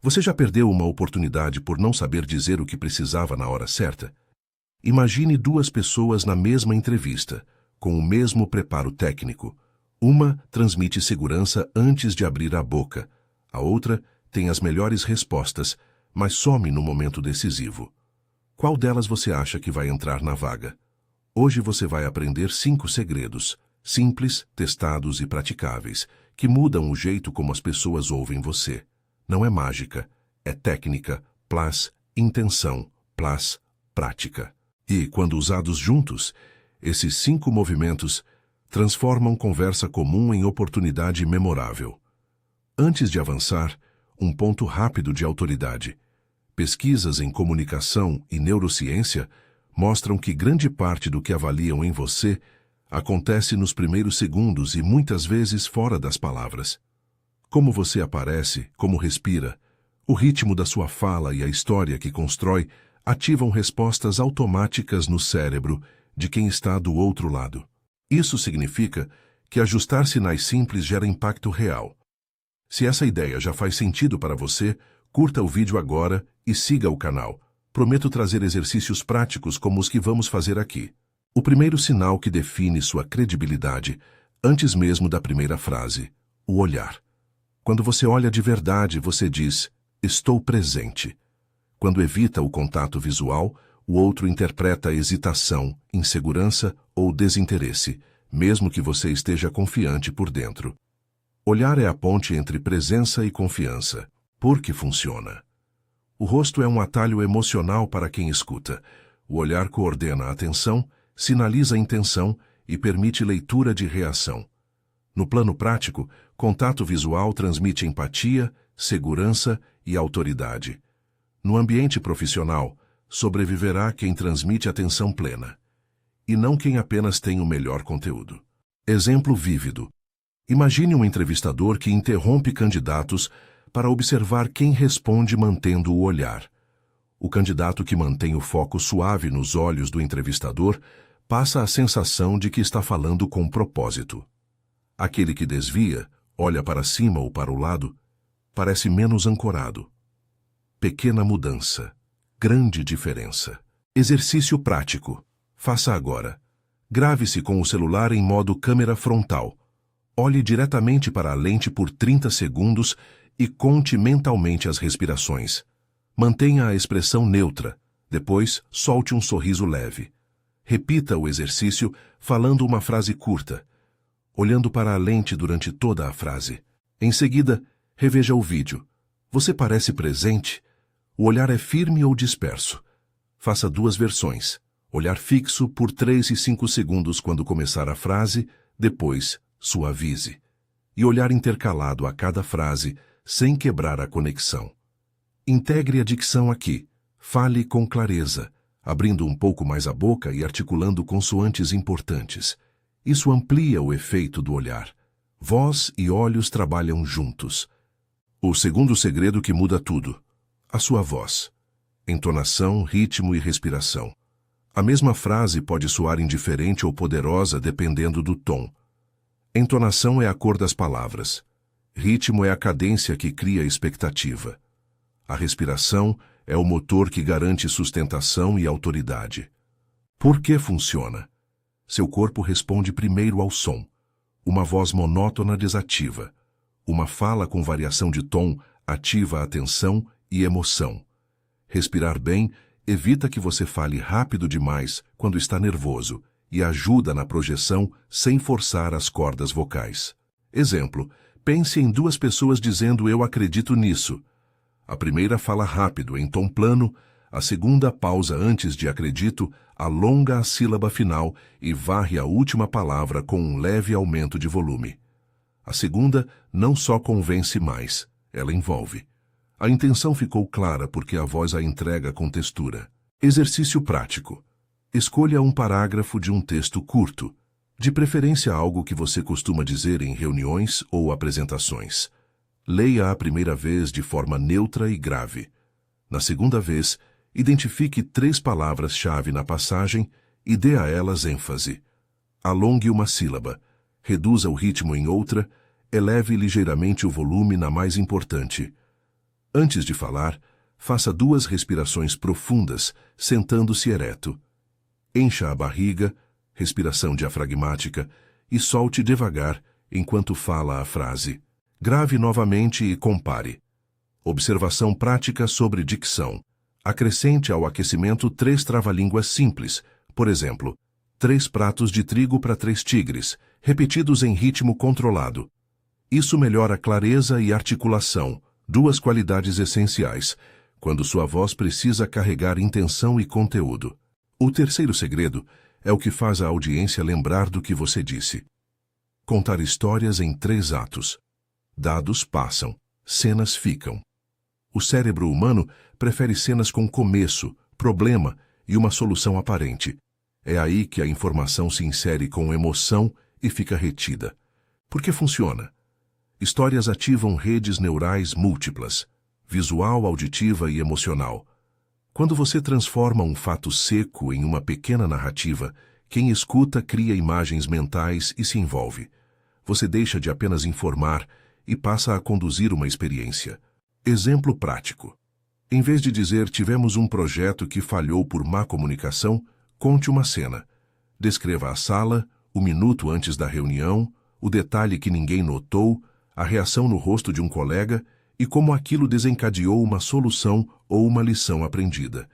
Você já perdeu uma oportunidade por não saber dizer o que precisava na hora certa? Imagine duas pessoas na mesma entrevista, com o mesmo preparo técnico. Uma transmite segurança antes de abrir a boca. A outra tem as melhores respostas, mas some no momento decisivo. Qual delas você acha que vai entrar na vaga? Hoje você vai aprender 5 segredos, simples, testados e praticáveis, que mudam o jeito como as pessoas ouvem você. Não é mágica, é técnica, plus intenção, plus prática. E, quando usados juntos, esses 5 movimentos transformam conversa comum em oportunidade memorável. Antes de avançar, um ponto rápido de autoridade. Pesquisas em comunicação e neurociência mostram que grande parte do que avaliam em você acontece nos primeiros segundos e muitas vezes fora das palavras. Como você aparece, como respira, o ritmo da sua fala e a história que constrói ativam respostas automáticas no cérebro de quem está do outro lado. Isso significa que ajustar sinais simples gera impacto real. Se essa ideia já faz sentido para você, curta o vídeo agora e siga o canal. Prometo trazer exercícios práticos como os que vamos fazer aqui. O primeiro sinal que define sua credibilidade, antes mesmo da primeira frase, o olhar. Quando você olha de verdade, você diz, estou presente. Quando evita o contato visual, o outro interpreta hesitação, insegurança ou desinteresse, mesmo que você esteja confiante por dentro. Olhar é a ponte entre presença e confiança. Por que funciona? O rosto é um atalho emocional para quem escuta. O olhar coordena a atenção, sinaliza intenção e permite leitura de reação. No plano prático, contato visual transmite empatia, segurança e autoridade. No ambiente profissional, sobreviverá quem transmite atenção plena, e não quem apenas tem o melhor conteúdo. Exemplo vívido. Imagine um entrevistador que interrompe candidatos para observar quem responde mantendo o olhar. O candidato que mantém o foco suave nos olhos do entrevistador passa a sensação de que está falando com propósito. Aquele que desvia, olha para cima ou para o lado, parece menos ancorado. Pequena mudança, grande diferença. Exercício prático. Faça agora. Grave-se com o celular em modo câmera frontal. Olhe diretamente para a lente por 30 segundos e conte mentalmente as respirações. Mantenha a expressão neutra. Depois, solte um sorriso leve. Repita o exercício falando uma frase curta, olhando para a lente durante toda a frase. Em seguida, reveja o vídeo. Você parece presente? O olhar é firme ou disperso? Faça 2 versões. Olhar fixo por 3 e 5 segundos quando começar a frase, depois suavize. E olhar intercalado a cada frase, sem quebrar a conexão. Integre a dicção aqui. Fale com clareza, abrindo um pouco mais a boca e articulando consoantes importantes. Isso amplia o efeito do olhar. Voz e olhos trabalham juntos. O segundo segredo que muda tudo. A sua voz. Entonação, ritmo e respiração. A mesma frase pode soar indiferente ou poderosa dependendo do tom. Entonação é a cor das palavras. Ritmo é a cadência que cria expectativa. A respiração é o motor que garante sustentação e autoridade. Por que funciona? Seu corpo responde primeiro ao som. Uma voz monótona desativa. Uma fala com variação de tom ativa a atenção e emoção. Respirar bem evita que você fale rápido demais quando está nervoso e ajuda na projeção sem forçar as cordas vocais. Exemplo, pense em 2 pessoas dizendo eu acredito nisso. A primeira fala rápido, em tom plano, a segunda pausa antes de acredito, alonga a sílaba final e varre a última palavra com um leve aumento de volume. A segunda não só convence mais, ela envolve. A intenção ficou clara porque a voz a entrega com textura. Exercício prático. Escolha um parágrafo de um texto curto, de preferência algo que você costuma dizer em reuniões ou apresentações. Leia a primeira vez de forma neutra e grave. Na segunda vez, identifique 3 palavras-chave na passagem e dê a elas ênfase. Alongue uma sílaba, reduza o ritmo em outra, eleve ligeiramente o volume na mais importante. Antes de falar, faça 2 respirações profundas, sentando-se ereto. Encha a barriga, respiração diafragmática, e solte devagar enquanto fala a frase. Grave novamente e compare. Observação prática sobre dicção. Acrescente ao aquecimento 3 trava-línguas simples, por exemplo, 3 pratos de trigo para 3 tigres, repetidos em ritmo controlado. Isso melhora a clareza e articulação, 2 qualidades essenciais, quando sua voz precisa carregar intenção e conteúdo. O terceiro segredo é o que faz a audiência lembrar do que você disse. Contar histórias em 3 atos. Dados passam, cenas ficam. O cérebro humano prefere cenas com começo, problema e uma solução aparente. É aí que a informação se insere com emoção e fica retida. Por que funciona? Histórias ativam redes neurais múltiplas, visual, auditiva e emocional. Quando você transforma um fato seco em uma pequena narrativa, quem escuta cria imagens mentais e se envolve. Você deixa de apenas informar e passa a conduzir uma experiência. Exemplo prático. Em vez de dizer tivemos um projeto que falhou por má comunicação, conte uma cena. Descreva a sala, o minuto antes da reunião, o detalhe que ninguém notou, a reação no rosto de um colega e como aquilo desencadeou uma solução ou uma lição aprendida.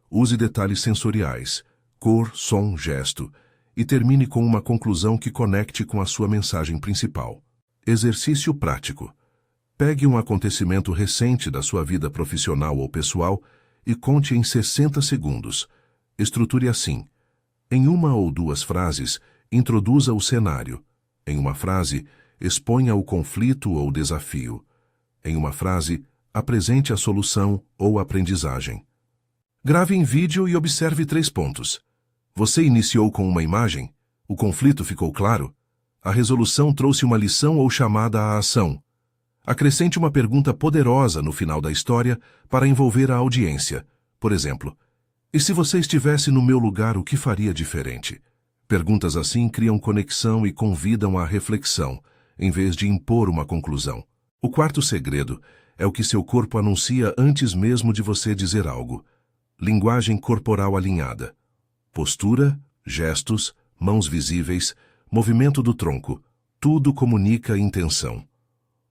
Use detalhes sensoriais, cor, som, gesto, e termine com uma conclusão que conecte com a sua mensagem principal. Exercício prático. Pegue um acontecimento recente da sua vida profissional ou pessoal e conte em 60 segundos. Estruture assim. Em 1 ou 2 frases, introduza o cenário. Em uma frase, exponha o conflito ou desafio. Em uma frase, apresente a solução ou aprendizagem. Grave em vídeo e observe 3 pontos. Você iniciou com uma imagem? O conflito ficou claro? A resolução trouxe uma lição ou chamada à ação? Acrescente uma pergunta poderosa no final da história para envolver a audiência. Por exemplo, e se você estivesse no meu lugar, o que faria diferente? Perguntas assim criam conexão e convidam à reflexão, em vez de impor uma conclusão. O quarto segredo é o que seu corpo anuncia antes mesmo de você dizer algo. Linguagem corporal alinhada. Postura, gestos, mãos visíveis, movimento do tronco, tudo comunica intenção.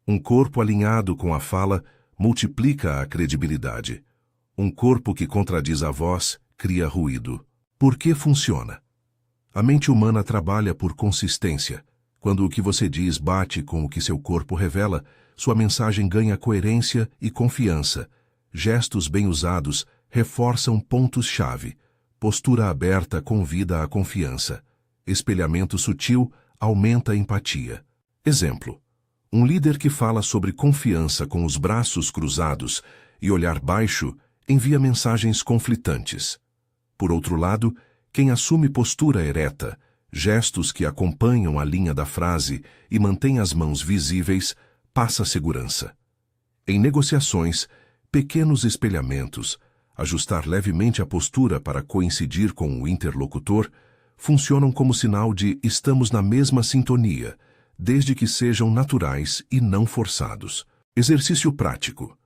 Um corpo alinhado com a fala multiplica a credibilidade. Um corpo que contradiz a voz cria ruído. Por que funciona? A mente humana trabalha por consistência. Quando o que você diz bate com o que seu corpo revela, sua mensagem ganha coerência e confiança. Gestos bem usados reforçam pontos-chave. Postura aberta convida à confiança. Espelhamento sutil aumenta a empatia. Exemplo. Um líder que fala sobre confiança com os braços cruzados e olhar baixo envia mensagens conflitantes. Por outro lado, quem assume postura ereta, gestos que acompanham a linha da frase e mantém as mãos visíveis, passa segurança. Em negociações, pequenos espelhamentos, ajustar levemente a postura para coincidir com o interlocutor, funcionam como sinal de estamos na mesma sintonia, desde que sejam naturais e não forçados. Exercício prático.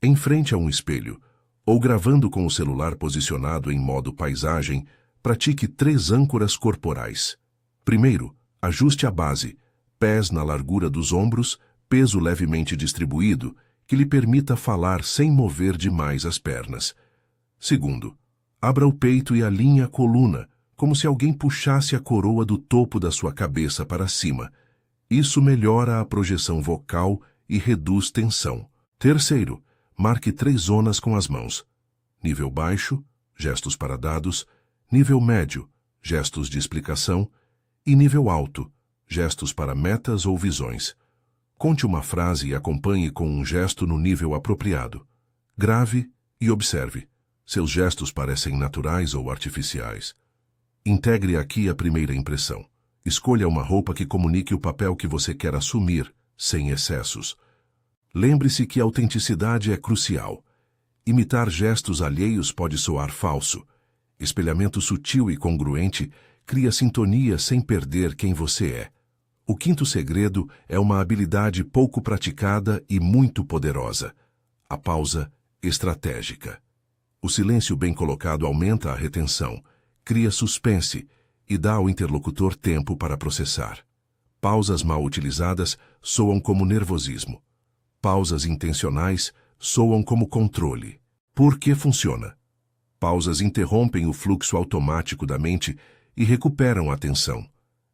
Em frente a um espelho, ou gravando com o celular posicionado em modo paisagem, pratique 3 âncoras corporais. Primeiro, ajuste a base, pés na largura dos ombros, peso levemente distribuído, que lhe permita falar sem mover demais as pernas. Segundo, abra o peito e alinhe a coluna, como se alguém puxasse a coroa do topo da sua cabeça para cima. Isso melhora a projeção vocal e reduz tensão. Terceiro, marque 3 zonas com as mãos. Nível baixo, gestos para dados. Nível médio, gestos de explicação. E nível alto, gestos para metas ou visões. Conte uma frase e acompanhe com um gesto no nível apropriado. Grave e observe. Seus gestos parecem naturais ou artificiais. Integre aqui a primeira impressão. Escolha uma roupa que comunique o papel que você quer assumir, sem excessos. Lembre-se que a autenticidade é crucial. Imitar gestos alheios pode soar falso. Espelhamento sutil e congruente cria sintonia sem perder quem você é. O quinto segredo é uma habilidade pouco praticada e muito poderosa: A pausa estratégica. O silêncio bem colocado aumenta a retenção, cria suspense e dá ao interlocutor tempo para processar. Pausas mal utilizadas soam como nervosismo. Pausas intencionais soam como controle. Por que funciona? Pausas interrompem o fluxo automático da mente e recuperam a atenção.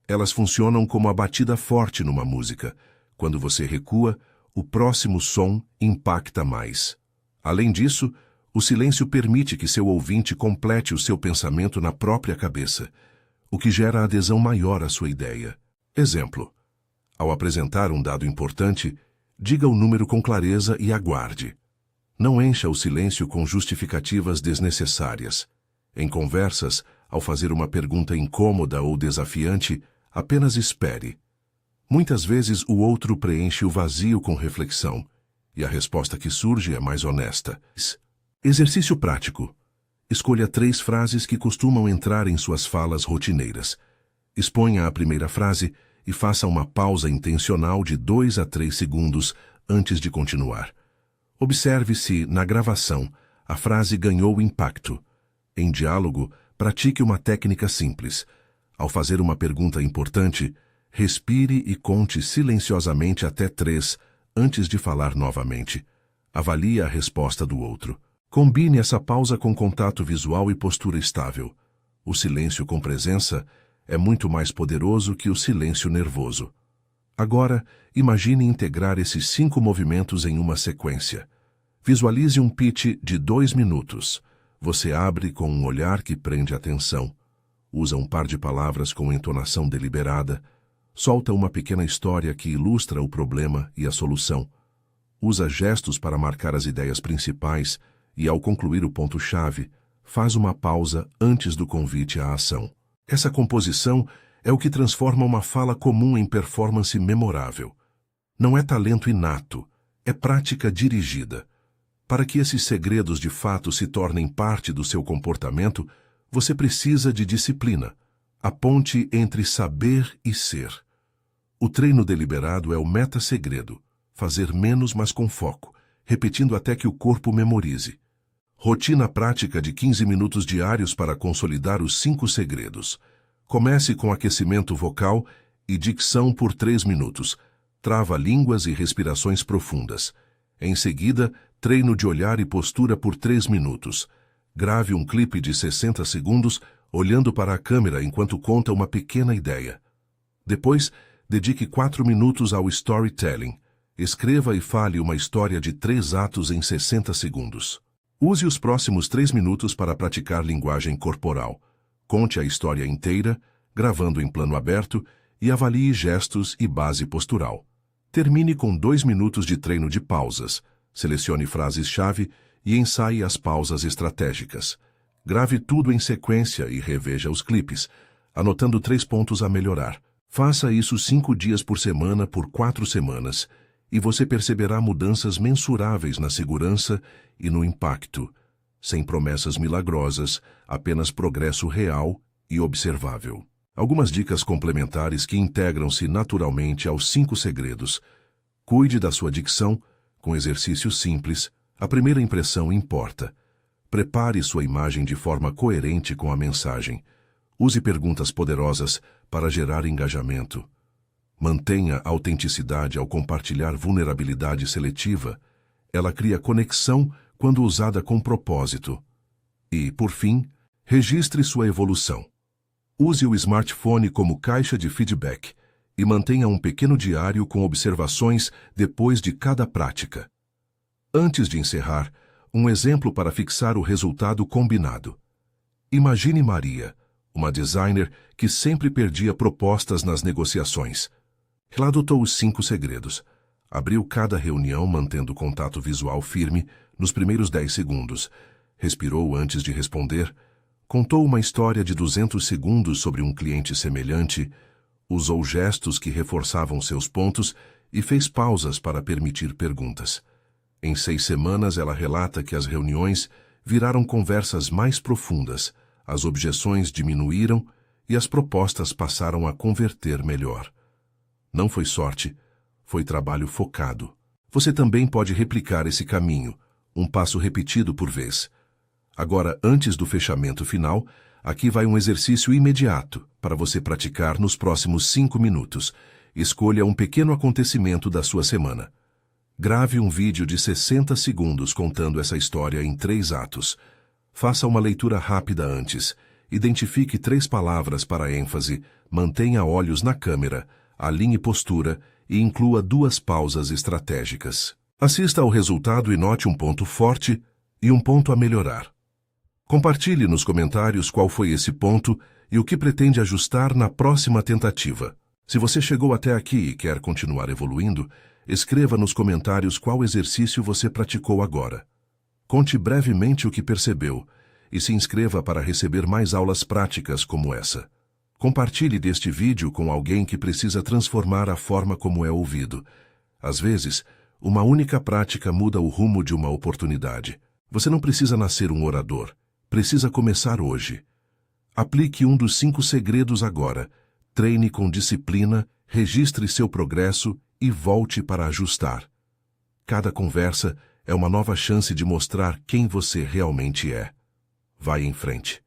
Elas funcionam como a batida forte numa música. Quando você recua, o próximo som impacta mais. Além disso, o silêncio permite que seu ouvinte complete o seu pensamento na própria cabeça, o que gera adesão maior à sua ideia. Exemplo: ao apresentar um dado importante, diga o número com clareza e aguarde. Não encha o silêncio com justificativas desnecessárias. Em conversas, ao fazer uma pergunta incômoda ou desafiante, apenas espere. Muitas vezes o outro preenche o vazio com reflexão, e a resposta que surge é mais honesta. Exercício prático. Escolha 3 frases que costumam entrar em suas falas rotineiras. Exponha a primeira frase e faça uma pausa intencional de 2 a 3 segundos antes de continuar. Observe se, na gravação, a frase ganhou impacto. Em diálogo, pratique uma técnica simples. Ao fazer uma pergunta importante, respire e conte silenciosamente até 3 antes de falar novamente. Avalie a resposta do outro. Combine essa pausa com contato visual e postura estável. O silêncio com presença é muito mais poderoso que o silêncio nervoso. Agora, imagine integrar esses 5 movimentos em uma sequência. Visualize um pitch de 2 minutos. Você abre com um olhar que prende atenção. Usa um par de palavras com entonação deliberada. Solta uma pequena história que ilustra o problema e a solução. Usa gestos para marcar as ideias principais e, ao concluir o ponto-chave, faz uma pausa antes do convite à ação. Essa composição é o que transforma uma fala comum em performance memorável. Não é talento inato, é prática dirigida. Para que esses segredos de fato se tornem parte do seu comportamento, você precisa de disciplina, a ponte entre saber e ser. O treino deliberado é o meta-segredo, fazer menos mas com foco, repetindo até que o corpo memorize. Rotina prática de 15 minutos diários para consolidar os 5 segredos. Comece com aquecimento vocal e dicção por 3 minutos, trava-línguas e respirações profundas. Em seguida, treino de olhar e postura por 3 minutos. Grave um clipe de 60 segundos olhando para a câmera enquanto conta uma pequena ideia. Depois, dedique 4 minutos ao storytelling. Escreva e fale uma história de 3 atos em 60 segundos. Use os próximos 3 minutos para praticar linguagem corporal. Conte a história inteira, gravando em plano aberto, e avalie gestos e base postural. Termine com 2 minutos de treino de pausas. Selecione frases-chave e ensaie as pausas estratégicas. Grave tudo em sequência e reveja os clipes, anotando 3 pontos a melhorar. Faça isso 5 dias por semana por 4 semanas, e você perceberá mudanças mensuráveis na segurança e no impacto. Sem promessas milagrosas, apenas progresso real e observável. Algumas dicas complementares que integram-se naturalmente aos 5 segredos. Cuide da sua dicção, com exercícios simples. A primeira impressão importa. Prepare sua imagem de forma coerente com a mensagem. Use perguntas poderosas para gerar engajamento. Mantenha autenticidade ao compartilhar vulnerabilidade seletiva. Ela cria conexão quando usada com propósito. E, por fim, registre sua evolução. Use o smartphone como caixa de feedback e mantenha um pequeno diário com observações depois de cada prática. Antes de encerrar, um exemplo para fixar o resultado combinado. Imagine Maria, uma designer que sempre perdia propostas nas negociações. Ela adotou os 5 segredos. Abriu cada reunião mantendo contato visual firme nos primeiros 10 segundos. Respirou antes de responder. Contou uma história de 200 segundos sobre um cliente semelhante. Usou gestos que reforçavam seus pontos e fez pausas para permitir perguntas. Em 6 semanas, ela relata que as reuniões viraram conversas mais profundas, as objeções diminuíram e as propostas passaram a converter melhor. Não foi sorte, foi trabalho focado. Você também pode replicar esse caminho. um passo repetido por vez. Agora, antes do fechamento final, aqui vai um exercício imediato para você praticar nos próximos 5 minutos. Escolha um pequeno acontecimento da sua semana. Grave um vídeo de 60 segundos contando essa história em 3 atos. Faça uma leitura rápida antes. Identifique 3 palavras para ênfase, mantenha olhos na câmera, alinhe postura e inclua 2 pausas estratégicas. Assista ao resultado e note um ponto forte e um ponto a melhorar. Compartilhe nos comentários qual foi esse ponto e o que pretende ajustar na próxima tentativa. Se você chegou até aqui e quer continuar evoluindo, escreva nos comentários qual exercício você praticou agora. Conte brevemente o que percebeu e se inscreva para receber mais aulas práticas como essa. Compartilhe deste vídeo com alguém que precisa transformar a forma como é ouvido. Às vezes, uma única prática muda o rumo de uma oportunidade. Você não precisa nascer um orador. Precisa começar hoje. Aplique um dos 5 segredos agora. Treine com disciplina, registre seu progresso e volte para ajustar. Cada conversa é uma nova chance de mostrar quem você realmente é. Vai em frente.